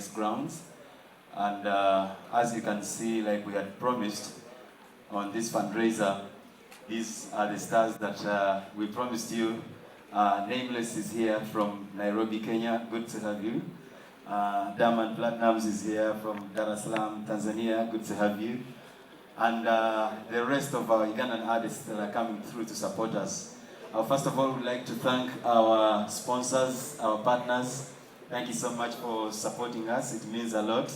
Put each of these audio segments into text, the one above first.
nice grounds. And as you can see, like we had promised on this fundraiser, these are the stars that we promised you. Nameless is here from Nairobi, Kenya. Good to have you. Diamond Platnumz is here from Dar es Salaam, Tanzania. Good to have you. And the rest of our Ugandan artists that are coming through to support us. First of all, we'd like to thank our sponsors, our partners. Thank you so much for supporting us. It means a lot.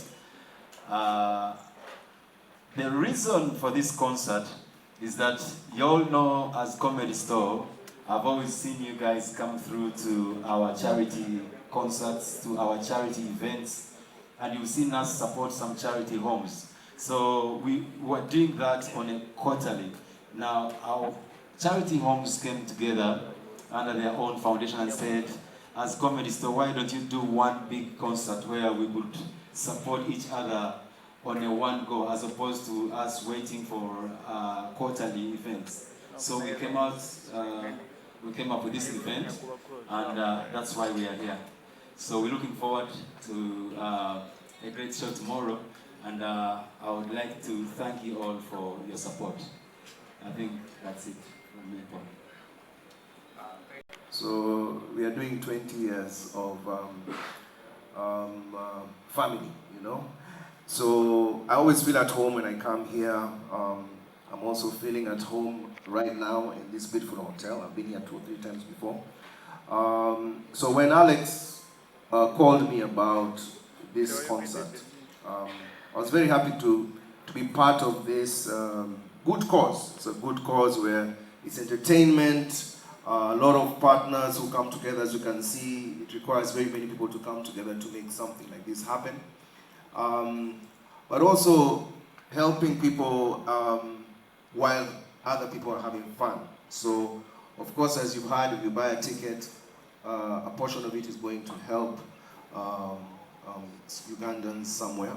The reason for this concert is that you all know, as Comedy Store, I've always seen you guys come through to our charity concerts, to our charity events, and you've seen us support some charity homes. So we were doing that on a quarterly. Now our charity homes came together under their own foundation and said, as Comedy Store, why don't you do one big concert where we would support each other on a one go, as opposed to us waiting for quarterly events. So we came up with this event, and that's why we are here. So we're looking forward to a great show tomorrow, and I would like to thank you all for your support. I think that's it from me, Paul. So we are doing 20 years of family, you know. So I always feel at home when I come here. I'm also feeling at home right now in this beautiful hotel. I've been here 2 or 3 times before. So when Alex called me about this concert, I was very happy to be part of this good cause. It's a good cause where it's entertainment, a lot of partners who come together. As you can see, it requires very many people to come together to make something like this happen. But also helping people while other people are having fun. So, of course, as you've heard, if you buy a ticket, a portion of it is going to help Ugandans somewhere.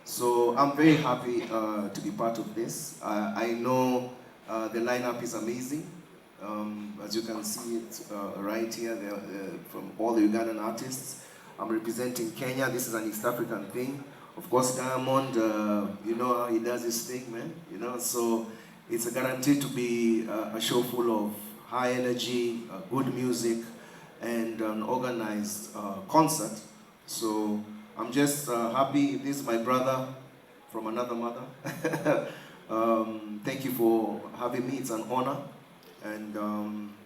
So I'm very happy to be part of this. I know the lineup is amazing. As you can see it right here, from all the Ugandan artists. I'm representing Kenya. This is an East African thing. Of course, Diamond, you know how he does his thing, man. You know, so it's a guarantee to be a show full of high energy, good music, and an organized concert. So I'm just happy. This is my brother from another mother. Thank you for having me. It's an honor, and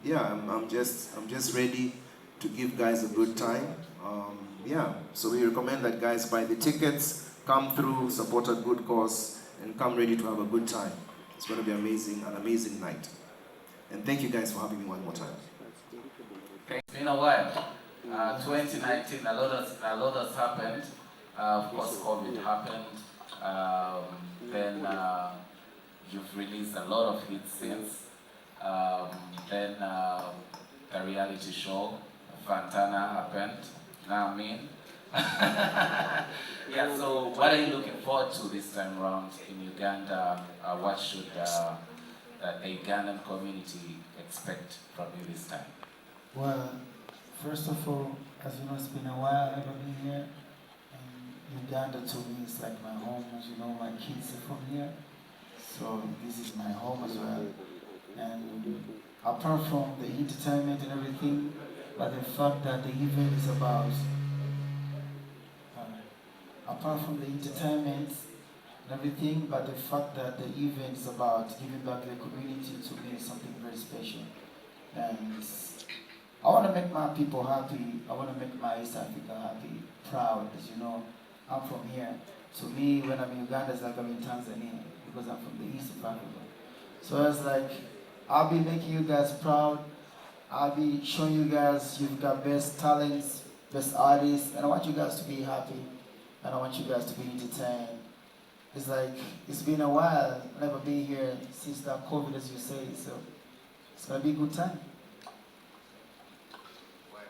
yeah, I'm just ready to give guys a good time. Yeah, so we recommend that guys buy the tickets, come through, support a good cause, and come ready to have a good time. It's going to be amazing, an amazing night. And thank you guys for having me one more time. It's been a while. 2019, a lot has happened. Of course, COVID happened. Then you've released a lot of hits since. Then the reality show, Fantana, happened. You know what I mean? Yeah, so what are you looking forward to this time around in Uganda? What should the Ugandan community expect from you this time? Well, first of all, as you know, it's been a while I've been here. And Uganda to me is like my home. As you know, my kids are from here. So this is my home as well. And apart from the entertainment and everything, but the fact that the event is about, apart from the entertainment and everything, but the fact that the event is about giving back to the community, to me is something very special. And I want to make my people happy. I want to make my East Africa happy, proud. As you know, I'm from here. To me, when I'm in Uganda, it's like I'm in Tanzania, because I'm from the East of Africa. So it's like, I'll be making you guys proud. I'll be showing you guys you've got best talents, best artists, and I want you guys to be happy, and I want you guys to be entertained. It's like, it's been a while, I've never been here since that COVID, as you say, so it's gonna be a good time. Well,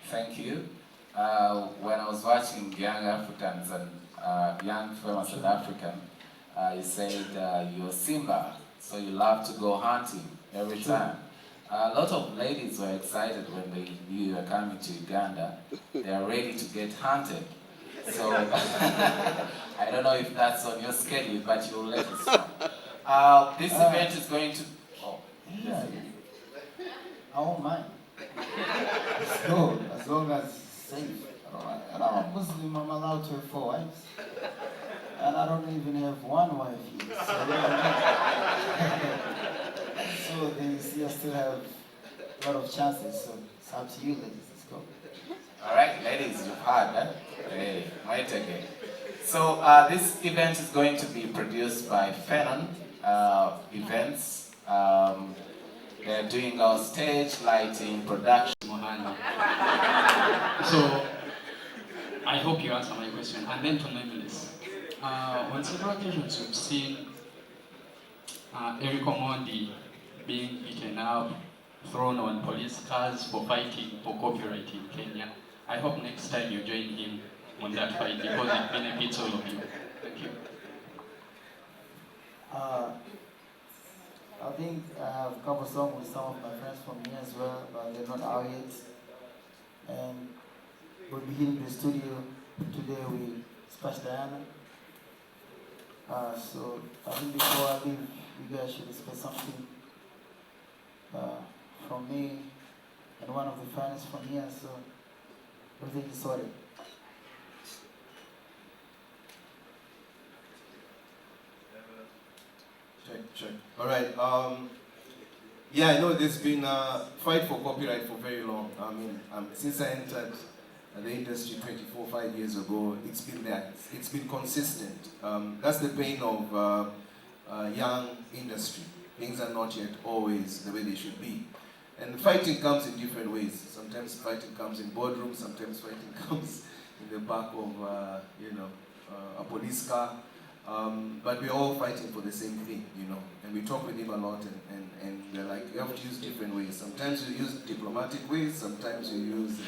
thank you. When I was watching Young Africans and Young Famous South African, you said you're Simba, so you love to go hunting every time. A lot of ladies were excited when they knew you were coming to Uganda. They are ready to get hunted. So I don't know if that's on your schedule, but you'll let us know. This event is going to. Oh, yeah. I won't mind. Let's go, as long as it's safe. I'm a Muslim, I'm allowed to have 4 wives. And I don't even have 1 wife here. So then you see I still have a lot of chances, so it's up to you ladies, let's go. Alright, ladies, you've heard, huh? Hey, might again. So this event is going to be produced by Fenon Events. They're doing our stage lighting, production. So, I hope you answer my question. And then to Nameless. On several occasions we've seen Eric Omondi being beaten up, thrown on police cars for fighting for copyright in Kenya. I hope next time you join him on that fight because it benefits all of you. Thank you. I think I have a couple songs with some of my friends from here as well, but they're not out yet. And we'll be here in the studio today with Diana. So I think before I leave, you guys should expect something from me and one of the finest from here. So everything is sorted. Check. All right. Yeah, I know there's been a fight for copyright for very long. I mean, since I entered the industry 5 years ago, it's been there. It's been consistent. That's the pain of young industry. Things are not yet always the way they should be. And fighting comes in different ways. Sometimes fighting comes in boardrooms, sometimes fighting comes in the back of, a police car. But we're all fighting for the same thing, and we talk with him a lot, and we're like, you have to use different ways. Sometimes you use diplomatic ways, sometimes you use,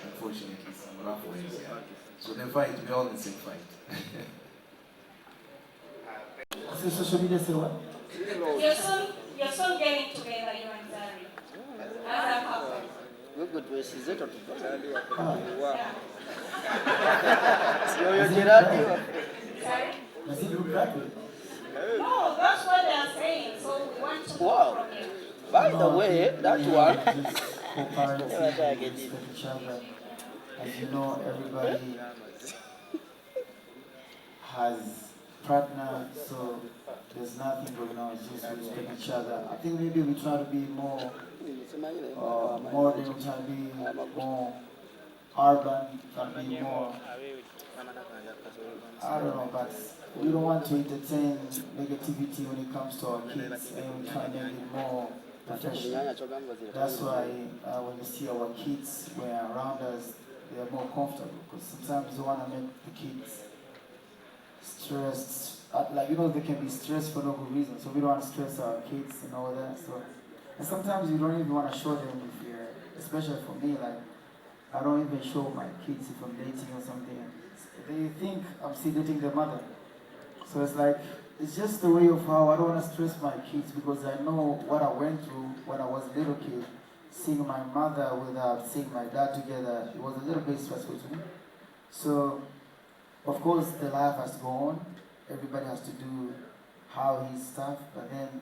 unfortunately, some rough ways. Yeah. So the fight, we're all in the same fight. So social media say what? You're still getting together, you and Zari. As a couple. Sorry? Does it look like it? No, that's what they are saying. So we want to know from you. By the way, that one. Co-parenting, respect each other. As you know, everybody has partner, so there's nothing going on. It's just respect each other. I think maybe we try to be more modern, we try to be more urban, try to be more. I don't know, but we don't want to entertain negativity when it comes to our kids, and we try to make it more professional. That's why when you see our kids when around us, they are more comfortable, because sometimes we want to make the kids stressed. They can be stressed for no good reason, so we don't want to stress our kids and all that. So, and sometimes you don't even want to show them if you're, especially for me, like, I don't even show my kids if I'm dating or something. They think I'm still dating their mother. So it's like, it's just the way of how I don't want to stress my kids, because I know what I went through when I was a little kid. Seeing my mother without seeing my dad together, it was a little bit stressful to me. So, of course, the life has to go on. Everybody has to do how his stuff, but then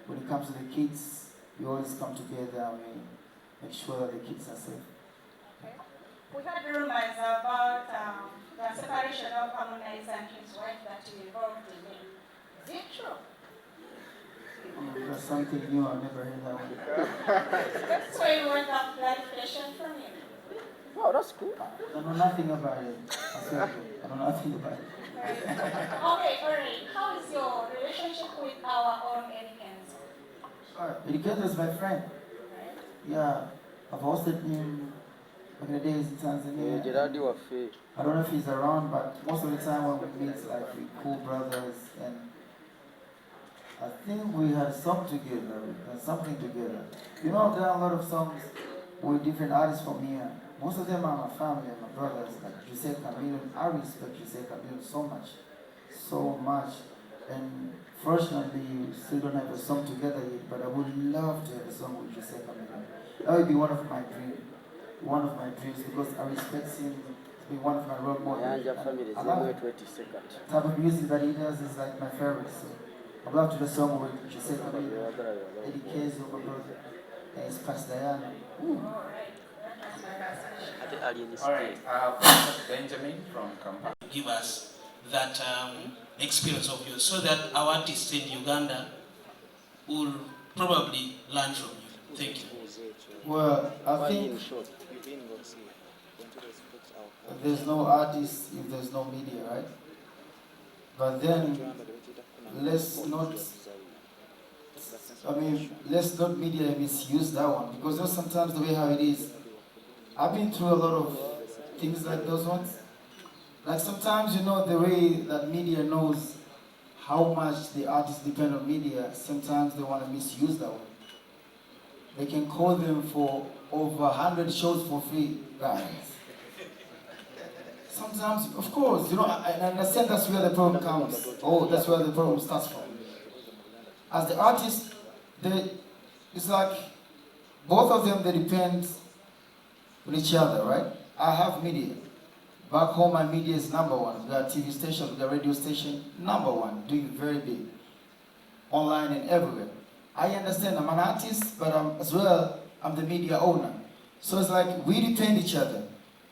when it comes to the kids, we always come together and we make sure that the kids are safe. Okay. We had rumors about the separation of Harmonize and his wife that you involved in. Is it true? That's something new, I've never heard that one. So you want that clarification from you? Oh, that's cool. I know nothing about it. I know nothing about it. Okay, alright. How is your relationship with our own Americans? Educator is my friend. Yeah, I've hosted him back in the days in Tanzania. I don't know if he's around, but most of the time when we meet, like, we're cool brothers, and I think we had a song together, we had something together. There are a lot of songs with different artists from here. Most of them are my family and my brothers, like Jose Camilo. I respect Jose Camilo so much. And fortunately, we still don't have a song together yet, but I would love to have a song with Jose Camilo. That would be one of my dreams, because I respect him. He's be one of my role models. Yanja family I love it. 22nd. The type of music that he does is like my favorite. So I love to the song with Giuseppe Dedicate of my brother. And it's Pastor Diana. Alright, Benjamin from Kampala. Give us that experience of yours so that our artists in Uganda will probably learn from you. Thank you. Well, I think there's no artist if there's no media, right? But then let's not media misuse that one, because you know, sometimes the way how it is, I've been through a lot of things like those ones. Like sometimes, you know, the way that media knows how much the artists depend on media, sometimes they want to misuse that one. They can call them for over 100 shows for free, guys. Sometimes, of course, you know, I understand that's where the problem comes. Oh, that's where the problem starts from. As the artist, it's like both of them, they depend on each other, right? I have media. Back home, my media is number one. We got TV station, we got radio station, number one, doing very big. Online and everywhere. I understand I'm an artist, but as well, I'm the media owner. So it's like we depend each other,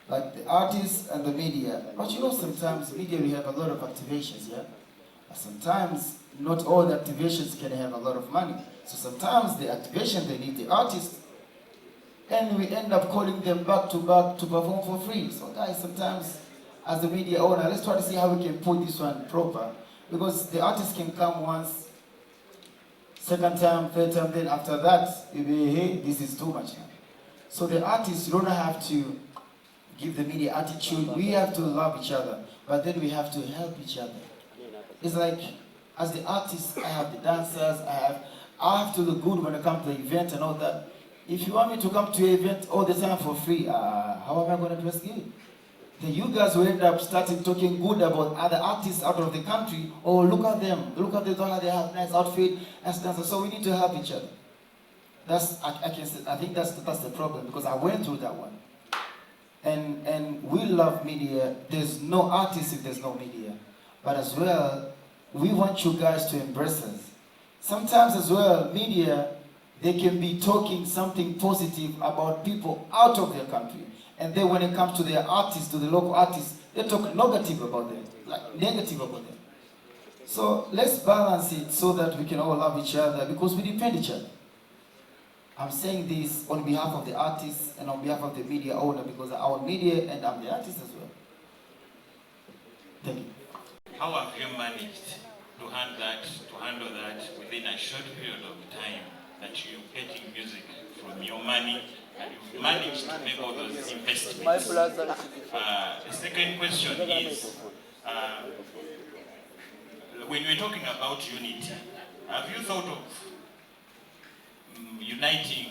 like the artist and the media. But you know, sometimes media, we have a lot of activations, yeah? But sometimes not all the activations can have a lot of money. So sometimes the activation, they need the artist, and we end up calling them back to perform for free. So guys, sometimes as the media owner, let's try to see how we can put this one proper. Because the artist can come once, second time, third time, then after that, you'll be, hey, this is too much now. So the artists, you don't have to give the media attitude. We have to love each other, but then we have to help each other. It's like, as the artist, I have the dancers, I have to look good when I come to the event and all that. If you want me to come to an event all the time for free, how am I going to dress good? Then you guys will end up starting talking good about other artists out of the country. Oh, look at them, how they have nice outfit, nice dancers. So we need to help each other. I think that's the problem, because I went through that one. And we love media. There's no artist if there's no media. But as well, we want you guys to embrace us. Sometimes as well, media, they can be talking something positive about people out of their country. And then when it comes to their artists, to the local artists, they talk negative about them, like negative about them. So let's balance it so that we can all love each other, because we depend each other. I'm saying this on behalf of the artists and on behalf of the media owner, because our media and I'm the artist as well. Thank you. How have you managed to handle that within a short period of time that you're getting music from your money and you've managed to make all those investments? The second question is, when we're talking about unity, have you thought of uniting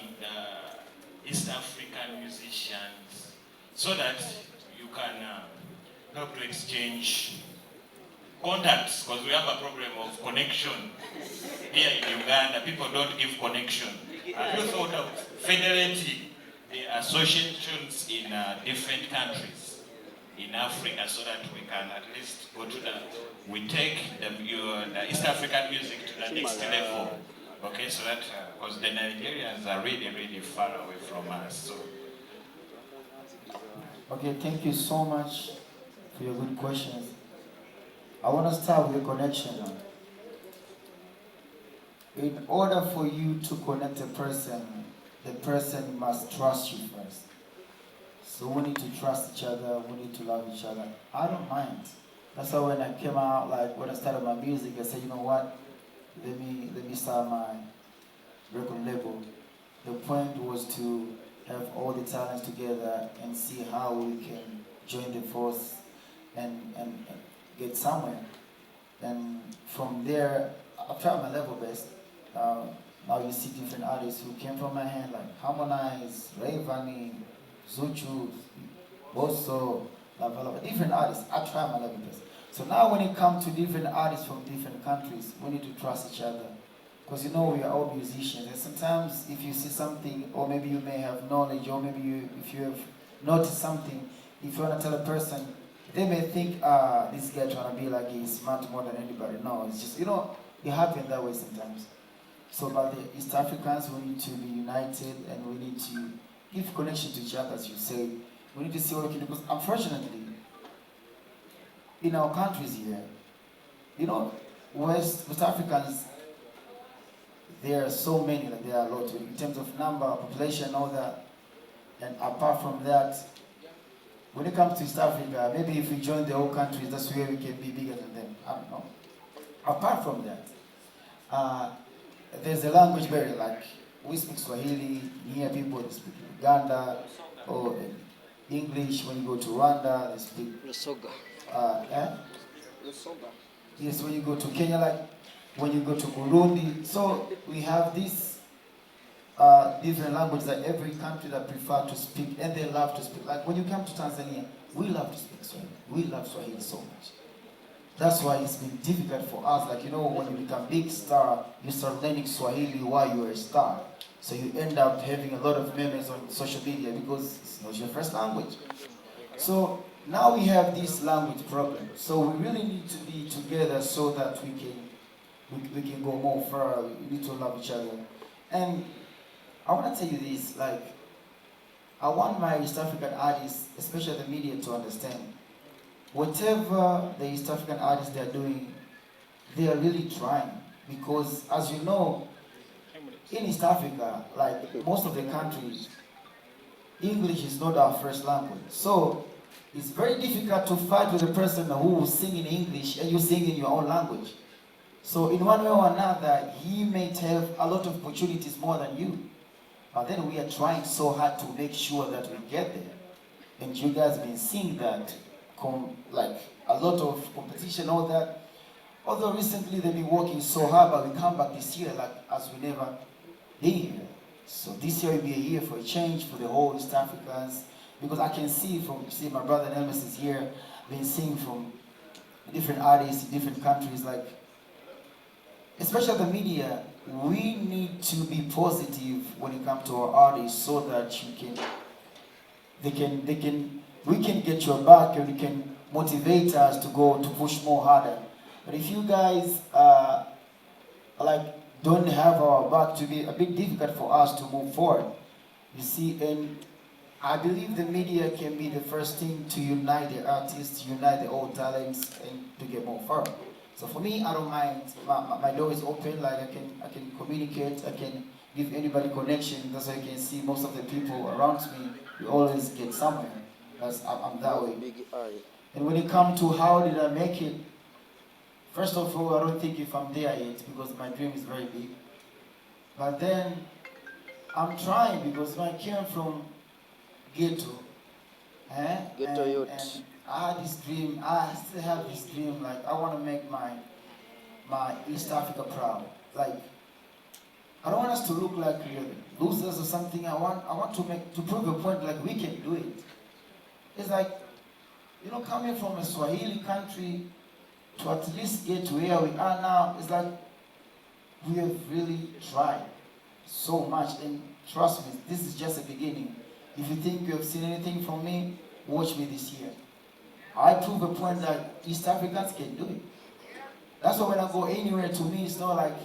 East African musicians so that you can help to exchange contacts? Because we have a problem of connection here in Uganda. People don't give connection. Have you thought of federating the associations in different countries in Africa so that we can at least go to we take the East African music to the next level? Okay, so that, because the Nigerians are really, really far away from us. So. Okay, thank you so much for your good questions. I want to start with the connection now. In order for you to connect a person, the person must trust you first. So we need to trust each other, we need to love each other. I don't mind. That's why when I came out, like when I started my music, I said, you know what? Let me start my record label. The point was to have all the talents together and see how we can join the force and get somewhere. And from there, I've tried my level best. Now you see different artists who came from my hand, like Harmonize, Rayvani, Zuchu, Bosso, different artists. I tried my level best. So now when it comes to different artists from different countries, we need to trust each other. Because you know we are all musicians, and sometimes if you see something, or maybe you may have knowledge, or maybe if you have noticed something, if you want to tell a person, they may think, this guy trying to be like he's smart more than anybody. No, it's just, it happens that way sometimes. So, but the East Africans, we need to be united and we need to give connection to each other, as you say. We need to see what we can do, because unfortunately, in our countries here, West Africans, there are so many, like there are a lot, in terms of number, population, all that. And apart from that, when it comes to East Africa, maybe if we join the whole countries, that's where we can be bigger than them. I don't know. Apart from that, there's a language barrier, like we speak Swahili, near people, they speak Uganda, or English. When you go to Rwanda, they speak yes, when you go to Kenya, like when you go to Burundi. So we have these different languages that every country that prefer to speak, and they love to speak. Like when you come to Tanzania, we love to speak Swahili. We love Swahili so much. That's why it's been difficult for us. Like, when you become big star, you start learning Swahili while you're a star. So you end up having a lot of memes on social media because it's not your first language. So now we have this language problem. So we really need to be together so that we can go more far. We need to love each other. And I want to tell you this, like, I want my East African artists, especially the media, to understand whatever the East African artists they're doing, they are really trying. Because as you know, in East Africa, like most of the countries, English is not our first language. So it's very difficult to fight with a person who is singing in English and you sing in your own language. So in one way or another, he may have a lot of opportunities more than you. But then we are trying so hard to make sure that we get there. And you guys have been seeing that, like a lot of competition, all that. Although recently they've been working so hard, but we come back this year like as we never been here. So this year will be a year for a change for the whole East Africans. Because I can see my brother Nelmis is here, been seeing from different artists in different countries, like, especially the media, we need to be positive when it comes to our artists so that we can get your back and we can motivate us to push more harder. But if you guys don't have our back, to be a bit difficult for us to move forward. You see, and I believe the media can be the first thing to unite the artists, unite the old talents, and to get more forward. So for me, I don't mind. My door is open. Like I can communicate. I can give anybody connection. That's why you can see most of the people around me. We always get somewhere. I'm that way. And when it comes to how did I make it, first of all, I don't think if I'm there yet because my dream is very big. But then I'm trying because I came from ghetto. Ghetto youth. And I had this dream. I still have this dream. Like I want to make my East Africa proud. Like I don't want us to look like losers or something. I want to prove a point. Like we can do it. It's like coming from a Swahili country to at least get to where we are now. It's like we have really tried so much. And trust me, this is just a beginning. If you think you have seen anything from me, watch me this year. I prove a point that East Africans can do it. That's why when I go anywhere, to me, it's not like,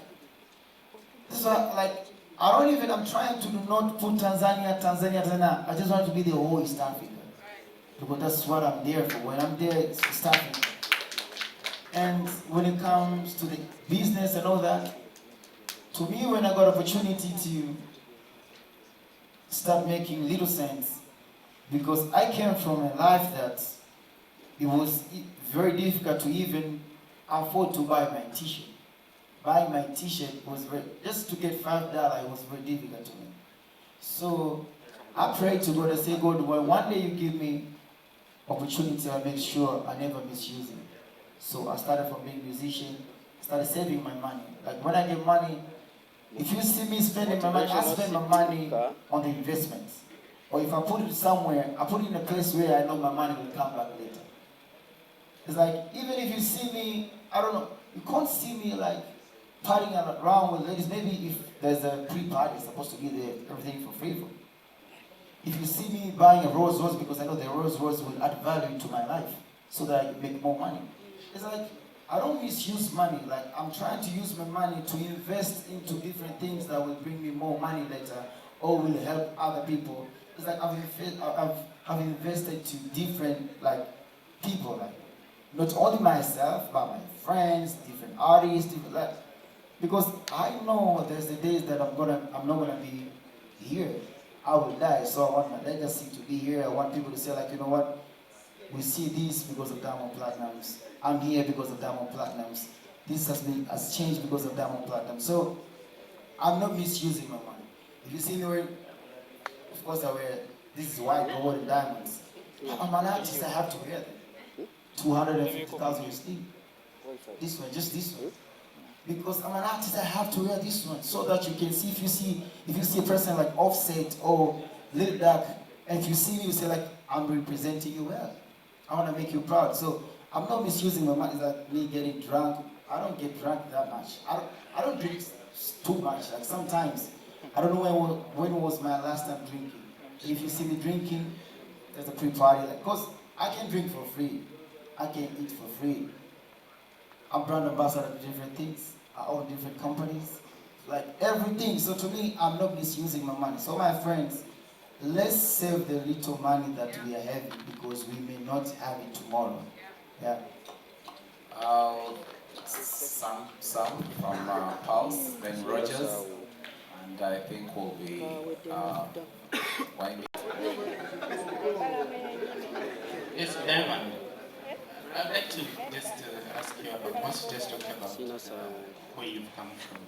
this is like, I'm trying to not put Tanzania. I just want to be the whole East Africa. Because that's what I'm there for. When I'm there, it's East Africa. And when it comes to the business and all that, to me, when I got opportunity to start making little sense, because I came from a life that it was very difficult to even afford to buy my t-shirt. Buying my t-shirt was just to get $5, it was very difficult to me. So I prayed to God and say, God, when one day you give me opportunity, I'll make sure I never misuse it. So I started from being a musician, started saving my money. Like when I get money, if you see me spending my money, I spend my money on the investments. Or if I put it somewhere, I put it in a place where I know my money will come back later. It's like, even if you see me, I don't know, you can't see me like partying around with ladies. Maybe if there's a pre-party, it's supposed to be there, everything for free for me. If you see me buying a Rolls Royce because I know the Rolls Royce will add value to my life so that I can make more money. It's like, I don't misuse money. Like, I'm trying to use my money to invest into different things that will bring me more money later or will help other people. It's like I've invested to different like people, like not only myself, but my friends, different artists, different, like, because I know there's the days that I'm not gonna be here. I will die, so I want my legacy to be here. I want people to say, like, you know what, we see this because of Diamond Platnumz. I'm here because of Diamond Platnumz. This has changed because of Diamond Platnumz. So I'm not misusing my money. If you see me wearing, of course I wear, this is white gold and diamonds. I'm an artist, I have to wear them. 250,000 USD. This one, just this one. Because I'm an artist, I have to wear this one so that you can see, if you see a person like Offset or Lil Duck, and if you see me, you say, like, I'm representing you well. I want to make you proud. So I'm not misusing my money. It's like me getting drunk. I don't get drunk that much. I don't drink too much. Like sometimes, I don't know when was my last time drinking. If you see me drinking, there's a pre-party. Like, cause I can drink for free. I can eat for free. I'm brand ambassador to different things. I own different companies. Like everything. So to me, I'm not misusing my money. So my friends, let's save the little money that we are having because we may not have it tomorrow. Yeah. Sam from Pulse, then Rogers, and I think we'll be winding. Yes, Diamond. I'd like to just ask you about what you just talked about, where you've come from.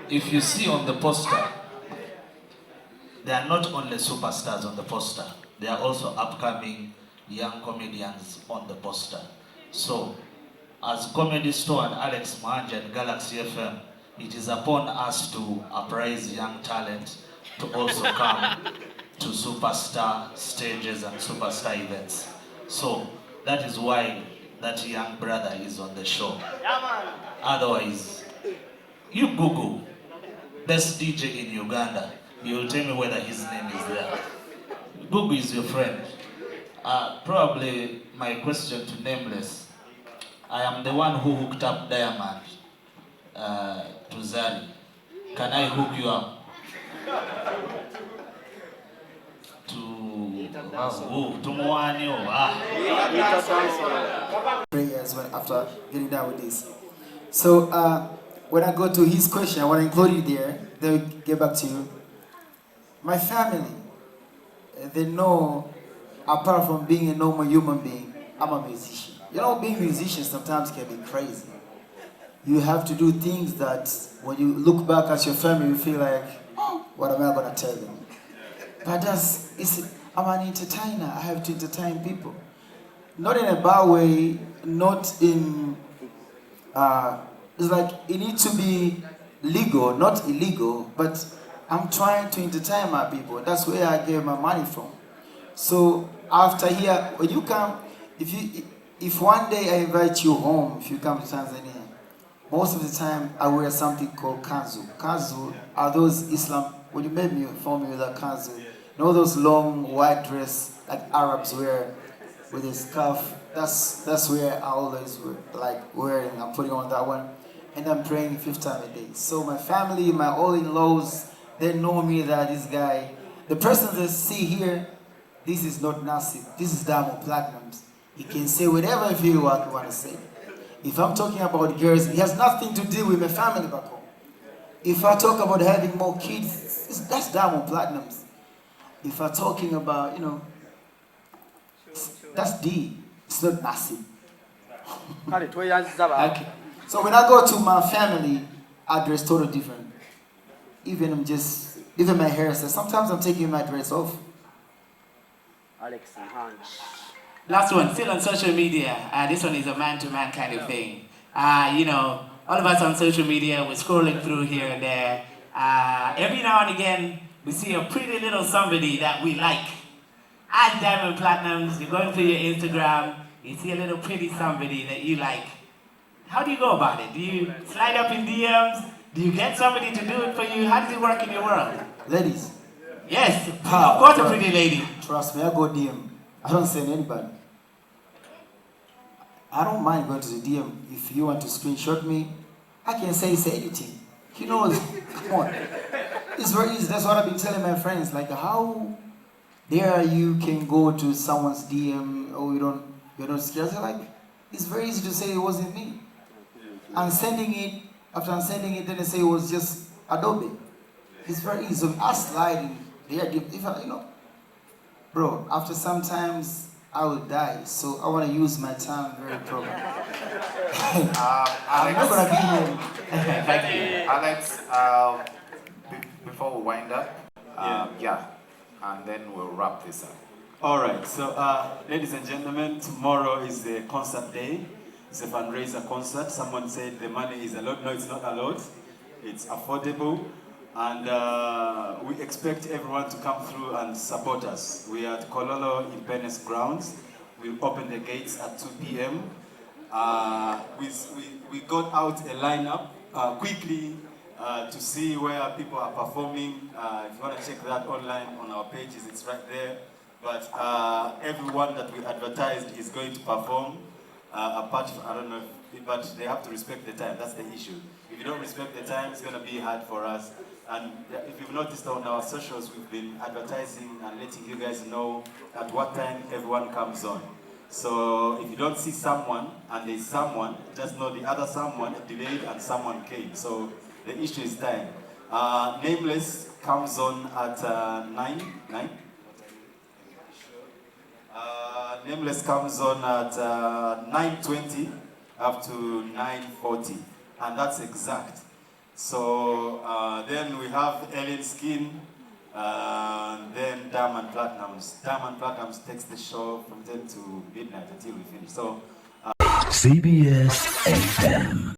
If you see on the poster, there are not only superstars on the poster, there are also upcoming young comedians on the poster. So, as Comedy Store and Alex Mahanja and Galaxy FM, it is upon us to appraise young talent to also come to superstar stages and superstar events. So, that is why that young brother is on the show. Otherwise, you Google best DJ in Uganda, you'll tell me whether his name is there. Google is your friend. Probably my question to Nameless. I am the one who hooked up Diamond to Zari. Can I hook you up? Prayers after getting done with this. So when I go to his question, I want to include it there. Then we'll get back to you. My family, they know, apart from being a normal human being, I'm a musician. You know, being a musician sometimes can be crazy. You have to do things that when you look back at your family, you feel like, oh, what am I going to tell them? But I'm an entertainer. I have to entertain people. Not in a bad way, not in, it's like it needs to be legal, not illegal, but I'm trying to entertain my people. That's where I get my money from. So after here, when you come, if one day I invite you home, if you come to Tanzania, most of the time I wear something called kanzu. Kanzu are those Islam, when you made me inform me with a kanzu, you know those long white dress like Arabs wear with a scarf? That's where I always like wearing. I'm putting on that one. And I'm praying 5 times a day. So my family, my all-in-laws, they know me that this guy, the person they see here, this is not Nasib, this is Diamond Platnumz. He can say whatever he feels what he want to say. If I'm talking about girls, it has nothing to do with my family back home. If I talk about having more kids, that's Diamond Platnumz. If I'm talking about, you know, that's D. It's not Nasib. Okay. So when I go to my family, I dress totally different. Even my hair says, sometimes I'm taking my dress off. Alex Mahanja. Last one, still on social media. This one is a man-to-man kind of thing. You know, all of us on social media, we're scrolling through here and there. Every now and again, we see a pretty little somebody that we like. At Diamond Platnumz, you're going through your Instagram, you see a little pretty somebody that you like. How do you go about it? Do you slide up in DMs? Do you get somebody to do it for you? How does it work in your world? Ladies, Yes, of course a pretty lady. Trust me, I go DM. I don't send anybody. I don't mind going to the DM. If you want to screenshot me, I can say anything. You know, come on. It's very easy. That's what I've been telling my friends. Like, how dare you can go to someone's DM, or you're not scared. Like, it's very easy to say it wasn't me. I'm sending it, after I'm sending it, then they say it was just Adobe. It's very easy. So I slide in there, if I, bro, after sometimes I will die, so I want to use my time very properly. I'm not going to be here. Thank you. Alex, before we wind up, and then we'll wrap this up. All right, so ladies and gentlemen, tomorrow is the concert day. It's a fundraiser concert. Someone said the money is a lot. No, it's not a lot. It's affordable. And we expect everyone to come through and support us. We are at Kololo Independence Grounds. We'll open the gates at 2 p.m. We got out a lineup quickly to see where people are performing. If you want to check that online on our pages, it's right there. But everyone that we advertised is going to perform. Apart from, I don't know, but they have to respect the time. That's the issue. If you don't respect the time, it's going to be hard for us. And if you've noticed on our socials, we've been advertising and letting you guys know at what time everyone comes on. So if you don't see someone and there's someone, just know the other someone delayed and someone came. So the issue is time. Nameless comes on at 9. Nameless comes on at 9:20 up to 9:40, and that's exact. So then we have Alien Skin, then Platnumz. Platnumz takes the show from 10 to midnight until we finish. So CBS FM.